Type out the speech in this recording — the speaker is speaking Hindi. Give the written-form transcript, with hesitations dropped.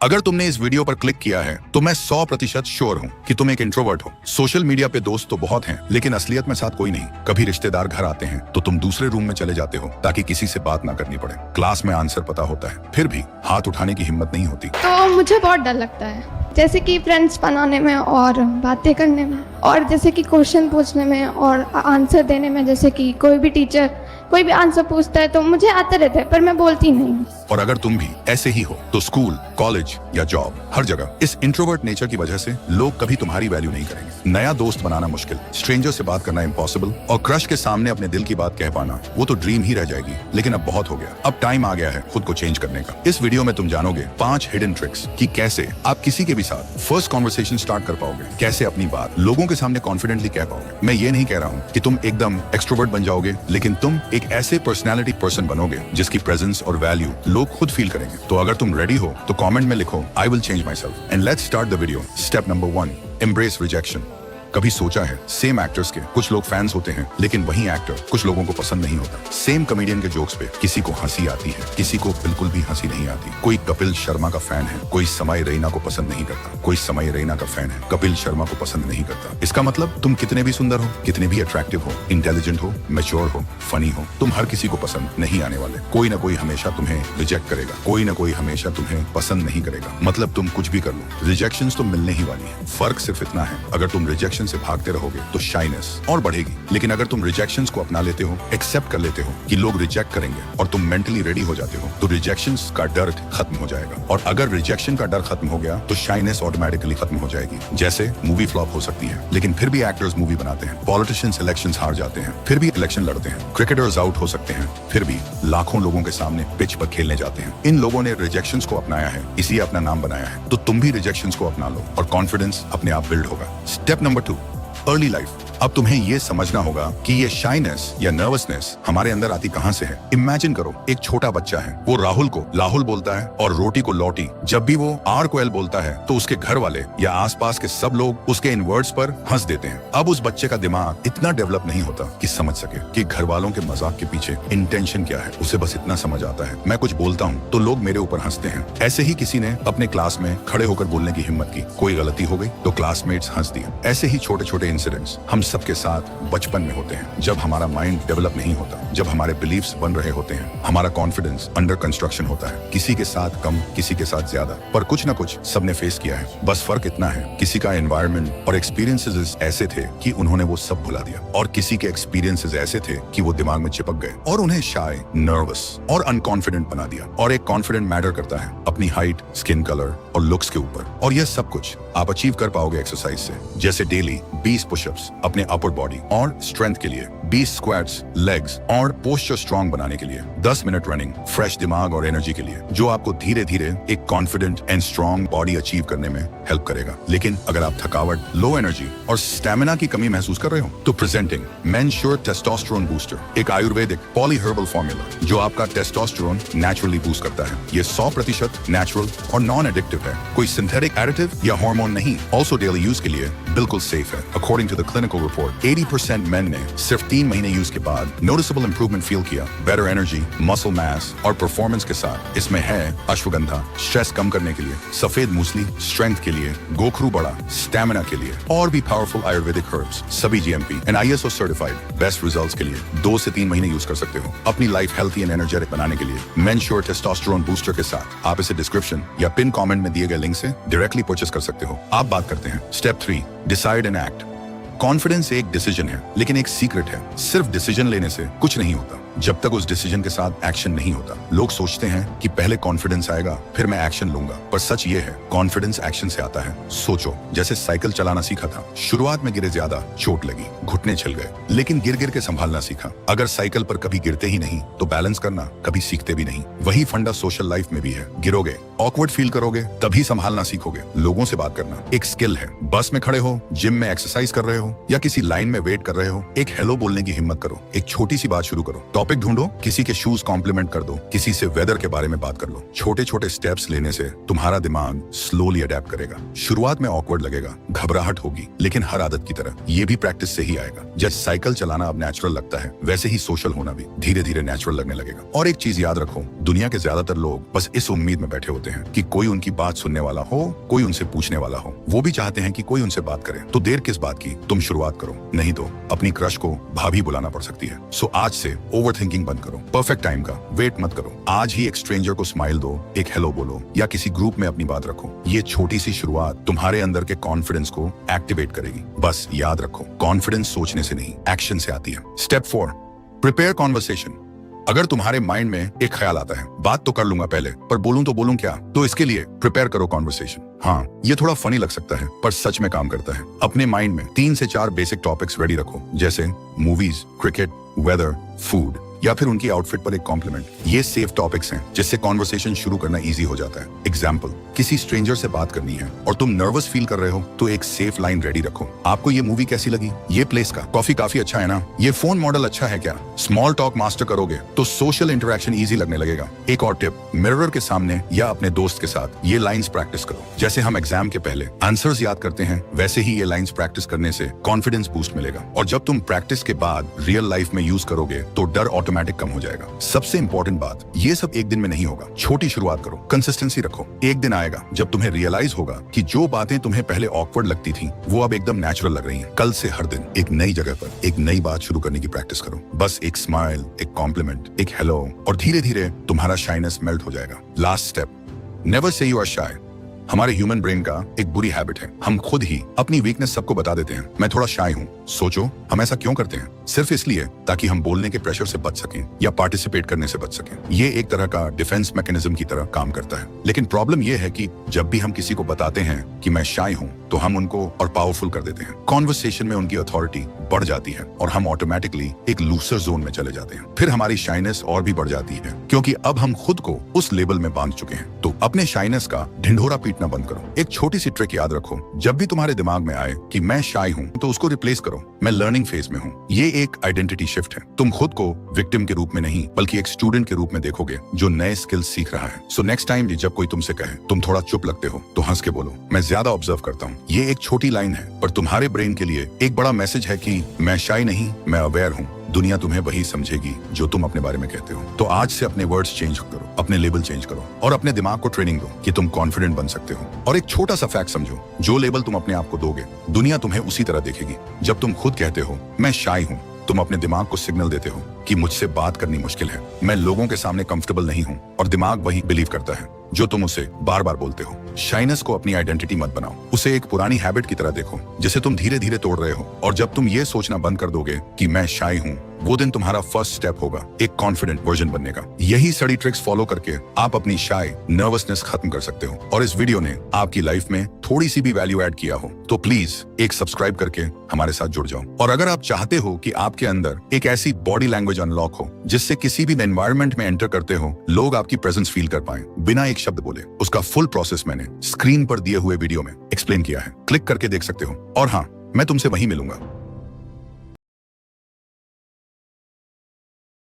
अगर तुमने इस वीडियो पर क्लिक किया है तो मैं 100% श्योर हूँ कि तुम एक इंट्रोवर्ट हो। सोशल मीडिया पे दोस्त तो बहुत हैं, लेकिन असलियत में साथ कोई नहीं। कभी रिश्तेदार घर आते हैं तो तुम दूसरे रूम में चले जाते हो ताकि किसी से बात ना करनी पड़े। क्लास में आंसर पता होता है, फिर भी हाथ उठाने की हिम्मत नहीं होती। तो मुझे बहुत डर लगता है, जैसे कि फ्रेंड्स बनाने में और बातें करने में, और जैसे कि क्वेश्चन पूछने में और आंसर देने में। जैसे कि कोई भी टीचर कोई भी आंसर पूछता है तो मुझे आता रहता है, पर मैं बोलती नहीं हूँ। और अगर तुम भी ऐसे ही हो तो स्कूल, कॉलेज या जॉब, हर जगह इस इंट्रोवर्ट नेचर की वजह से लोग कभी तुम्हारी वैल्यू नहीं करेंगे। नया दोस्त बनाना मुश्किल, स्ट्रेंजर से बात करना इम्पॉसिबल, और क्रश के सामने अपने दिल की बात कह पाना वो तो ड्रीम ही रह जाएगी। लेकिन अब बहुत हो गया, अब टाइम आ गया है खुद को चेंज करने का। इस वीडियो में तुम जानोगे 5 हिडन ट्रिक्स कि कैसे आप किसी के भी साथ फर्स्ट कॉन्वर्सेशन स्टार्ट कर पाओगे, कैसे अपनी बात लोगों के सामने कॉन्फिडेंटली कह पाओगे। मैं ये नहीं कह रहा हूँ कि तुम एकदम एक्सट्रोवर्ट बन जाओगे, लेकिन तुम एक ऐसे पर्सनैलिटी पर्सन बनोगे जिसकी प्रेजेंस और वैल्यू लोग खुद फील करेंगे। तो अगर तुम रेडी हो तो कमेंट में लिखो I will change my self. And let's start the video. Step number 1, embrace rejection. कभी सोचा है सेम एक्टर्स के कुछ लोग फैंस होते हैं, लेकिन वही एक्टर कुछ लोगों को पसंद नहीं होता। सेम कॉमेडियन के जोक्स पे किसी को हंसी आती है, किसी को बिल्कुल भी हंसी नहीं आती। कोई कपिल शर्मा का फैन है, कोई समय रैना को पसंद नहीं करता। कोई समय रैना का फैन है, कपिल शर्मा को पसंद नहीं करता। इसका मतलब तुम कितने भी सुंदर हो, कितने भी अट्रैक्टिव हो, इंटेलिजेंट हो, मैच्योर हो, फनी हो, तुम हर किसी को पसंद नहीं आने वाले। कोई ना कोई हमेशा तुम्हें रिजेक्ट करेगा, कोई ना कोई हमेशा तुम्हें पसंद नहीं करेगा। मतलब तुम कुछ भी कर लो, रिजेक्शंस तो मिलने ही वाली है। फर्क सिर्फ इतना है, अगर तुम रिजेक्शन से भागते रहोगे तो शाइनेस और बढ़ेगी, लेकिन अगर तुम रिजेक्शंस को अपना लेते हो, एक्सेप्ट कर लेते हो कि लोग रिजेक्ट करेंगे, और तुम मेंटली रेडी हो जाते हो, तो रिजेक्शंस का डर खत्म हो जाएगा। और अगर रिजेक्शन का डर खत्म हो गया तो शाइनेस ऑटोमेटिकली खत्म हो जाएगी। जैसे मूवी फ्लॉप हो सकती है, लेकिन फिर भी एक्टर्स मूवी बनाते हैं। पॉलिटिशियंस इलेक्शंस हार जाते हैं, फिर भी इलेक्शन लड़ते हैं। क्रिकेटर्स आउट हो सकते हैं, फिर भी लाखों लोगों के सामने पिच पर खेलने जाते हैं। इन लोगों ने रिजेक्शंस को अपनाया है, इसलिए अपना नाम बनाया है। तो तुम भी रिजेक्शंस को अपना लो और कॉन्फिडेंस अपने आप बिल्ड होगा। Step number 2, early life. अब तुम्हें यह समझना होगा कि ये शाइनेस या नर्वसनेस हमारे अंदर आती कहां से है। इमेजिन करो एक छोटा बच्चा है, वो राहुल को लाहुल बोलता है और रोटी को लौटी। जब भी वो आर को एल बोलता है तो उसके घर वाले या आसपास के सब लोग उसके इन वर्ड्स पर हंस देते हैं। अब उस बच्चे का दिमाग इतना डेवलप नहीं होता कि समझ सके कि घर वालों के मजाक के पीछे इंटेंशन क्या है। उसे बस इतना समझ आता है, मैं कुछ बोलता हूँ तो लोग मेरे ऊपर हंसते हैं। ऐसे ही किसी ने अपने क्लास में खड़े होकर बोलने की हिम्मत की, कोई गलती हो गई तो क्लासमेट्स हंस दिए। ऐसे ही छोटे छोटे इंसिडेंट्स हम सबके साथ बचपन में होते हैं, जब हमारा माइंड डेवलप नहीं होता, जब हमारे बिलीफ्स बन रहे होते हैं, हमारा कॉन्फिडेंस अंडर कंस्ट्रक्शन होता है। किसी के साथ कम, किसी के साथ ज्यादा, पर कुछ ना कुछ सबने फेस किया है। बस फर्क इतना है, किसी का एनवायरनमेंट और एक्सपीरियंसेस ऐसे थे कि उन्होंने वो सब भुला दिया, और किसी के एक्सपीरियंसेस ऐसे थे कि वो दिमाग में चिपक गए और उन्हें शाय, नर्वस और अनकॉन्फिडेंट बना दिया। और एक कॉन्फिडेंट मैटर करता है अपनी हाइट, स्किन कलर और लुक्स के ऊपर। और यह सब कुछ आप अचीव कर पाओगे एक्सरसाइज से, जैसे डेली 20 पुशअप्स अपने अपर बॉडी और स्ट्रेंथ के लिए, 20 स्क्वाट्स लेग्स और पोस्चर स्ट्रांग बनाने के लिए, 10 मिनट रनिंग फ्रेश दिमाग और एनर्जी के लिए, जो आपको धीरे धीरे एक confident and strong body achieve करने में हेल्प करेगा। लेकिन अगर आप थकावट, लो एनर्जी और स्टेमिना की कमी महसूस कर रहे हो तो प्रेजेंटिंग मेनश्योर टेस्टोस्टेरोन बूस्टर, एक आयुर्वेदिक पॉली हर्बल फॉर्मूला जो आपका टेस्टोस्टेरोन नेचुरली बूस्ट करता है। ये 100% नेचुरल और नॉन एडिक्टिव है, कोई सिंथेटिक एडिटिव या हार्मोन नहीं। ऑल्सो डेली यूज के लिए बिल्कुल सेफ है। According to the clinical report 80% men ने सिर्फ 3 महीने यूज के बाद नोटिसेबल इंप्रूवमेंट फील किया। बेटर एनर्जी, मसल मास और परफॉर्मेंस के साथ इसमें है अश्वगंधा, स्ट्रेस कम करने के लिए, सफेद मूसली स्ट्रेंथ के लिए, गोखरू बड़ा स्टैमिना के लिए, और भी पावरफुल आयुर्वेदिक हर्ब्स, सभी GMP and ISO certified. Best results के लिए 2 से 3 महीने यूज कर सकते हो अपनी लाइफ हेल्थी एंड एनर्जेटिक बनाने के लिए। मेनश्योर टेस्टोस्टेरोन बूस्टर के साथ आप इसे डिस्क्रिप्शन या पिन कमेंट में दिए गए लिंक से डायरेक्टली परचेस कर सकते हो। आप बात करते हैं step 3, decide and act. Confidence एक डिसीजन है, लेकिन एक सीक्रेट है, सिर्फ डिसीजन लेने से कुछ नहीं होता जब तक उस डिसीजन के साथ एक्शन नहीं होता। लोग सोचते हैं कि पहले कॉन्फिडेंस आएगा फिर मैं एक्शन लूंगा, पर सच ये है कॉन्फिडेंस एक्शन से आता है। सोचो, जैसे साइकिल चलाना सीखा था, शुरुआत में गिरे ज्यादा, चोट लगी, घुटने छिल गए, लेकिन गिर गिर के संभालना सीखा। अगर साइकिल पर कभी गिरते ही नहीं तो बैलेंस करना कभी सीखते भी नहीं। वही फंडा सोशल लाइफ में भी है। गिरोगे, ऑकवर्ड फील करोगे, तभी संभालना सीखोगे। लोगों से बात करना एक स्किल है। बस में खड़े हो, जिम में एक्सरसाइज कर रहे हो या किसी लाइन में वेट कर रहे हो, एक हेलो बोलने की हिम्मत करो, एक छोटी सी बात शुरू करो। टॉपिक ढूंढो, किसी के शूज कॉम्प्लीमेंट कर दो, किसी से वेदर के बारे में बात कर लो। छोटे छोटे स्टेप्स लेने से तुम्हारा दिमाग स्लोली अडेप्ट करेगा। शुरुआत में ऑकवर्ड लगेगा, घबराहट होगी, लेकिन हर आदत की तरह ये भी प्रैक्टिस से ही आएगा। जैसे साइकिल चलाना अब नेचुरल लगता है, वैसे ही सोशल होना भी धीरे धीरे नेचुरल लगने लगेगा। और एक चीज याद रखो, दुनिया के ज्यादातर लोग बस इस उम्मीद में बैठे होते हैं कि कोई उनकी बात सुनने वाला हो, कोई उनसे पूछने वाला हो। वो भी चाहते हैं कि कोई उनसे बात करे। तो देर किस बात की, तुम शुरुआत करो, नहीं तो अपनी क्रश को भाभी बुलाना पड़ सकती है। सो आज से ओवर थिंकिंग बंद करो, परफेक्ट टाइम का वेट मत करो। आज ही एक स्ट्रेंजर को स्माइल दो, एक हेलो बोलो, या किसी ग्रुप में अपनी बात रखो। ये छोटी सी शुरुआत तुम्हारे अंदर के कॉन्फिडेंस को एक्टिवेट करेगी। बस याद रखो, कॉन्फिडेंस सोचने से नहीं, एक्शन से आती है। Step 4, prepare conversation. अगर तुम्हारे माइंड में एक ख्याल आता है, बात तो कर लूंगा पहले, पर बोलूं तो बोलूं क्या, तो इसके लिए प्रिपेयर करो कॉन्वर्सेशन। हाँ, ये थोड़ा फनी लग सकता है, पर सच में काम करता है। अपने माइंड में 3 से 4 बेसिक टॉपिक्स रेडी रखो, जैसे मूवीज, क्रिकेट, वेदर, फूड, या फिर उनकी आउटफिट पर एक कॉम्प्लीमेंट। ये सेफ टॉपिक्स हैं जिससे कॉन्वर्सेशन शुरू करना इजी हो जाता है। एग्जाम्पल, किसी स्ट्रेंजर से बात करनी है और तुम नर्वस फील कर रहे हो, तो एक सेफ लाइन रेडी रखो। आपको ये मूवी कैसी लगी? ये प्लेस का कॉफी काफी अच्छा है ना? ये फोन मॉडल अच्छा है क्या? स्मॉल टॉक मास्टर करोगे तो सोशल इंटरेक्शन इजी लगने लगेगा। एक और टिप, मिरर के सामने या अपने दोस्त के साथ ये लाइंस प्रैक्टिस करो। जैसे हम एग्जाम के पहले आंसर्स याद करते हैं, वैसे ही ये लाइंस प्रैक्टिस करने से कॉन्फिडेंस बूस्ट मिलेगा। और जब तुम प्रैक्टिस के बाद रियल लाइफ में यूज करोगे तो डर ऑटोमेटिक कम हो जाएगा। सबसे इंपॉर्टेंट बात, ये सब एक दिन में नहीं होगा। छोटी शुरुआत करो, कंसिस्टेंसी रखो। एक दिन आएगा जब तुम्हें रियलाइज होगा कि जो बातें तुम्हें पहले ऑकवर्ड लगती थी, वो अब एकदम नेचुरल लग रही हैं। कल से हर दिन एक नई जगह पर एक नई बात शुरू करने की प्रैक्टिस करो। बस एक स्माइल, एक कॉम्प्लीमेंट, एक हेलो, और धीरे धीरे तुम्हारा शाइनेस मेल्ट हो जाएगा। Last step, never say you are shy. हमारे ह्यूमन ब्रेन का एक बुरी हैबिट है, हम खुद ही अपनी वीकनेस सबको बता देते हैं। मैं थोड़ा शाय हूँ। सोचो, हम ऐसा क्यों करते हैं? सिर्फ इसलिए ताकि हम बोलने के प्रेशर से बच सकें या पार्टिसिपेट करने से बच सकें। ये एक तरह का डिफेंस मैकेनिज्म की तरह काम करता है। लेकिन प्रॉब्लम ये है कि जब भी हम किसी को बताते हैं कि मैं शाय हूँ, तो हम उनको और पावरफुल कर देते हैं। कॉन्वर्सेशन में उनकी अथॉरिटी बढ़ जाती है और हम ऑटोमेटिकली एक लूसर जोन में चले जाते हैं। फिर हमारी शाइनेस और भी बढ़ जाती है, क्योंकि अब हम खुद को उस लेबल में बांध चुके हैं। तो अपने शाइनेस का ढिंढोरा पीटना बंद करो। एक छोटी सी ट्रिक याद रखो, जब भी तुम्हारे दिमाग में आए कि मैं शाय हूँ, तो उसको रिप्लेस करो, मैं लर्निंग फेज में हूँ। ये एक आइडेंटिटी शिफ्ट है। तुम खुद को विक्टिम के रूप में नहीं, बल्कि एक स्टूडेंट के रूप में देखोगे जो नए स्किल्स सीख रहा है। सो नेक्स्ट टाइम जब कोई तुमसे कहे तुम थोड़ा चुप लगते हो, तो हंस के बोलो, मैं ज्यादा ऑब्जर्व करता हूँ। ये एक छोटी लाइन है, पर तुम्हारे ब्रेन के लिए एक बड़ा मैसेज है कि मैं शाय नहीं, मैं अवेयर हूँ। दुनिया तुम्हें वही समझेगी जो तुम अपने बारे में कहते हो। तो आज से अपने वर्ड्स चेंज करो, अपने लेबल चेंज करो, और अपने दिमाग को ट्रेनिंग दो कि तुम कॉन्फिडेंट बन सकते हो। और एक छोटा सा फैक्ट समझो, जो लेबल तुम अपने आप को दोगे, दुनिया तुम्हें उसी तरह देखेगी। जब तुम खुद कहते हो मैं शाय हूँ, तुम अपने दिमाग को सिग्नल देते हो कि मुझसे बात करनी मुश्किल है, मैं लोगों के सामने कंफर्टेबल नहीं हूँ, और दिमाग वही बिलीव करता है जो तुम उसे बार बार बोलते हो। शाइनेस को अपनी आइडेंटिटी मत बनाओ, उसे एक पुरानी हैबिट की तरह देखो जिसे तुम धीरे धीरे तोड़ रहे हो। और जब तुम ये सोचना बंद कर दोगे कि मैं शाय हूँ, वो दिन तुम्हारा फर्स्ट स्टेप होगा एक कॉन्फिडेंट वर्जन बनने का। यही सड़ी ट्रिक्स फॉलो करके आप अपनी शाय नर्वसनेस खत्म कर सकते हो। और इस वीडियो ने आपकी लाइफ में थोड़ी सी भी वैल्यू ऐड किया हो, तो प्लीज एक सब्सक्राइब करके हमारे साथ जुड़ जाओ। और अगर आप चाहते हो कि आपके अंदर एक ऐसी बॉडी लैंग्वेज अनलॉक हो जिससे किसी भी एनवायरनमेंट में एंटर करते हो लोग आपकी प्रेजेंस फील कर पाए बिना एक शब्द बोले, उसका फुल प्रोसेस मैंने स्क्रीन पर दिए हुए वीडियो में एक्सप्लेन किया है। क्लिक करके देख सकते हो। और हाँ, मैं तुमसे वहीं मिलूंगा।